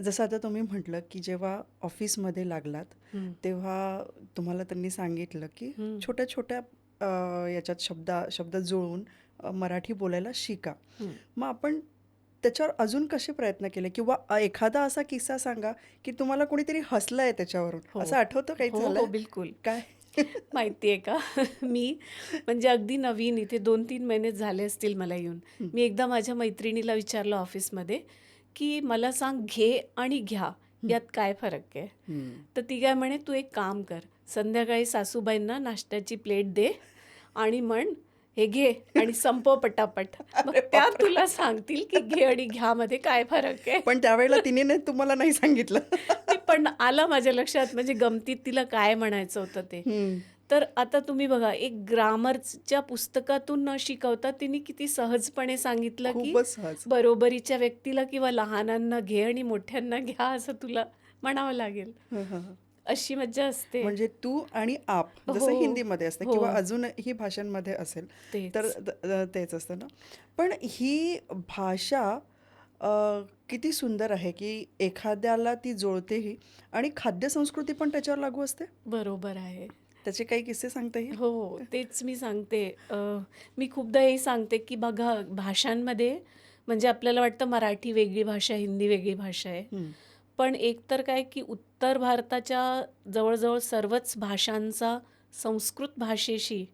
जसं आता तुम्ही म्हटलं, की जेव्हा ऑफिसमध्ये लागलात, हं, तेव्हा तुम्हाला त्यांनी सांगितलं, की हं, छोट्या-छोट्या याच्यात शब्द जुळवून मराठी बोलायला शिका. हं. मग आपण त्याच्यावर अजून कसे प्रयत्न केले? किंवा एखादा असा किस्सा सांगा, की तुम्हाला कोणीतरी हसलंय त्याच्यावरून. हो. असं आठवतं काही हो, हो, झालंय? बिलकुल. काय? माहिती आहे का? मी म्हणजे अगदी नवीन इथे 2-3 महिने झाले असतील मला येऊन. हं, मी एकदा माझ्या मैत्रिणीला विचारलं ऑफिसमध्ये, की "मला सांग घे आणि घ्या हं, यात काय फरक आहे?" हं. तर ती काय म्हणे, "तू एक काम कर, संध्याकाळी सासूबाईंना नाश्त्याची प्लेट दे आणि म्हण, 'हे घे आणि संपव पटापट.' मग अरे त्या बापरे! तुला सांगतील, की घे आणि घ्यामध्ये काय फरक आहे." पण त्यावेळेला तिने नाही तुम्हाला नाही सांगितलं. नाही पण आलं माझ्या लक्षात म्हणजे गमतीत तिला काय म्हणायचं होतं ते. हं. तर आता तुम्ही बघा एक ग्रामरच्या पुस्तकातून न शिकवता तिने किती सहजपणे सांगितलं, की खूपच सहज. बरोबरीच्या व्यक्तीला किंवा लहानांना घे आणि मोठ्यांना घ्या असं तुला म्हणावं लागेल. हं, हं, हं. अशी मज्जा असते. म्हणजे तू आणि आप जसं हो, हिंदीमध्ये असतं हो. किंवा अजूनही भाषांमध्ये असेल तर तेच. तेच असतं ना. पण ही भाषा किती सुंदर आहे की एखाद्याला ती जुळतेही आणि खाद्यसंस्कृती पण त्याच्यावर लागू असते. बरोबर आहे. त्याचे काही किस्से सांगता येईल? हो, तेच मी सांगते. मी खूपदा हे सांगते, की बघा भाषांमध्ये म्हणजे आपल्याला वाटतं मराठी वेगळी भाषा, हिंदी वेगळी भाषा आहे. हं, पण एक तर काय, की उत्तर भारताच्या जवळ-जवळ सर्वच भाषांचा संस्कृत भाषेशी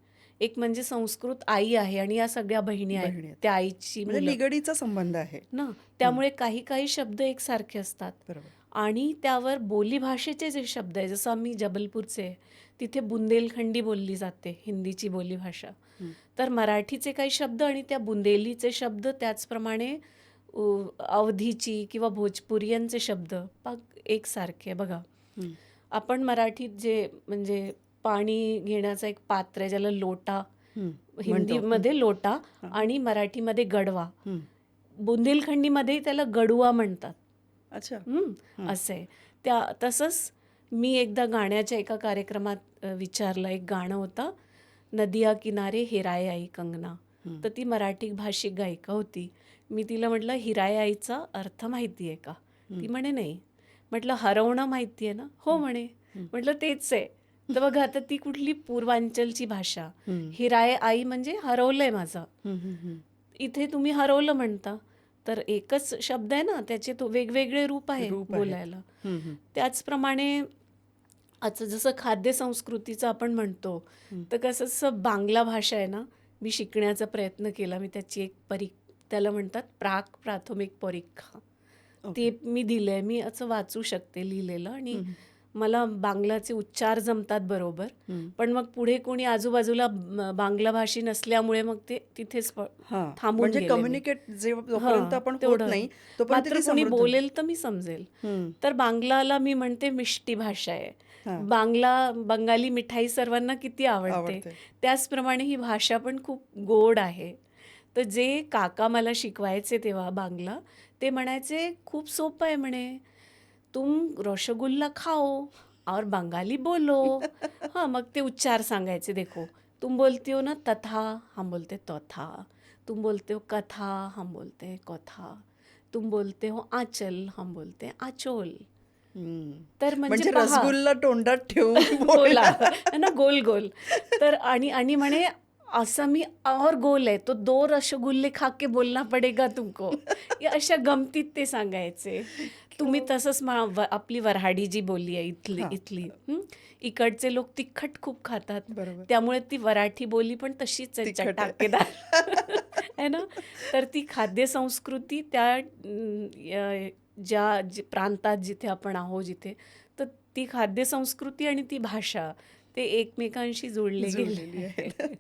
एक म्हणजे संस्कृत आई आहे आणि या सगळ्या बहिणी आहेत, बहिणी आहेत. त्या आईची म्हणजे मुलं निगडीचा संबंध आहे. ना. हं, त्यामुळे काही-काही शब्द एकसारखे असतात. बरोबर. आणि त्यावर बोलीभाषेचे जे शब्द आहे, जसं आम्ही जबलपूरचे आहे, तिथे बुंदेलखंडी बोलली जाते, हिंदीची बोलीभाषा. हं, तर मराठीचे काही शब्द आणि त्या बुंदेलीचे शब्द त्याचप्रमाणे अवधीची किंवा भोजपुरियनचे शब्द पाक एकसारखे आहे बघा. हं. आपण मराठीत जे म्हणजे पाणी घेण्याचा एक पात्र आहे ज्याला लोटा, हं. म्हणतो. हं, हिंदीमध्ये लोटा हां. आणि मराठीमध्ये गडवा. हं. बुंदेलखंडीमध्ये त्याला गडुआ म्हणतात. अच्छा. हं, हं, असं आहे. तसंच मी एकदा गाण्याच्या एका कार्यक्रमात विचारलं, एक गाणं होतं, नदिया किनारे हिराए आई कंगना. हं, तर ती मराठी भाषिक गायिका होती. मी तिला म्हटलं, "हिराए आईचा अर्थ माहिती आहे का?" हं, ती म्हणे, "नाही." म्हटलं, "हरवणं माहिती आहे ना?" "हो," हं, म्हणे. हं, म्हटलं, "तेच आहे." तर बघा आता ती कुठली पूर्वांचलची भाषा. हं, हिराए आई म्हणजे हरवलंय माझं. हं, हं, हं. इथे तुम्ही हरवलं म्हणता. तर एकच शब्द आहे ना, त्याचे तो वेगवेगळे रूप आहे रूप आहेत. बोलायला. हं, हं, त्याचप्रमाणे आता जसं खाद्यसंस्कृतीचं आपण म्हणतो, हं. तर कसं बांगला भाषा आहे ना, मी शिकण्याचा प्रयत्न केला. मी त्याची एक त्याला म्हणतात प्राक प्राथमिक परीक्षा. ओके. ते मी दिलंय. मी असं वाचू शकते लिहिलेलं आणि हं, हं, मला बांगलाचे उच्चार जमतात बरोबर. हं. पण मग पुढे कोणी आजूबाजूला बांगला भाषी नसल्यामुळे मग ते तिथेच हां, थांबून म्हणजे गेले मी. कम्युनिकेट जोपर्यंत हां, आपण होत तेवढं. नाही, तोपर्यंत मात्र ती कोणी समृद्ध बोलेल तर मी समजेल. हं, तर बांगलाला मी म्हणते मिष्टी भाषा आहे. हां, बंगाली मिठाई सर्वांना किती आवडते. आवडते. त्याचप्रमाणे ही भाषा पण खूप गोड आहे. तर जे काका मला शिकवायचे तेव्हा बांगला, ते म्हणायचे, "खूप सोपं आहे," म्हणे. "तुम रसगुल्ला खाओ और बंगाली बोलो." हां, मग ते उच्चार सांगायचे देखो. "तुम बोलती हो ना तथा," हम बोलते तथा. "तुम बोलते हो कथा," हम बोलते हैं कथा. "तुम बोलते हो आंचल," हम बोलते हैं आंचोल. हं. तर म्हणजे म्हणजे पहा रसगुल्ला तोंडात ठेवून बोला बोलणं. है ना गोल गोल. तर आणि म्हणे असं मी और गोल है तो 2 रसगुल्ले खा के बोलना पडेगा तुमको. या अशा गमतीत ते सांगायचे. तुम्ही हो. तसंच आपली वऱ्हाडी जी बोली आहे इथली हां, इथली इकडचे लोक तिखट खूप खातात. बरोबर. त्यामुळे ती मराठी बोली पण तशीच आहे तिखट आहे. चटाकेदार. आहे ना? तर ती खाद्यसंस्कृती त्या प्रांतात जिथे आपण आहोत जिथे, तर ती खाद्यसंस्कृती आणि ती भाषा ते एकमेकांशी जोडले गेले जुळलेली आहेत. आहे.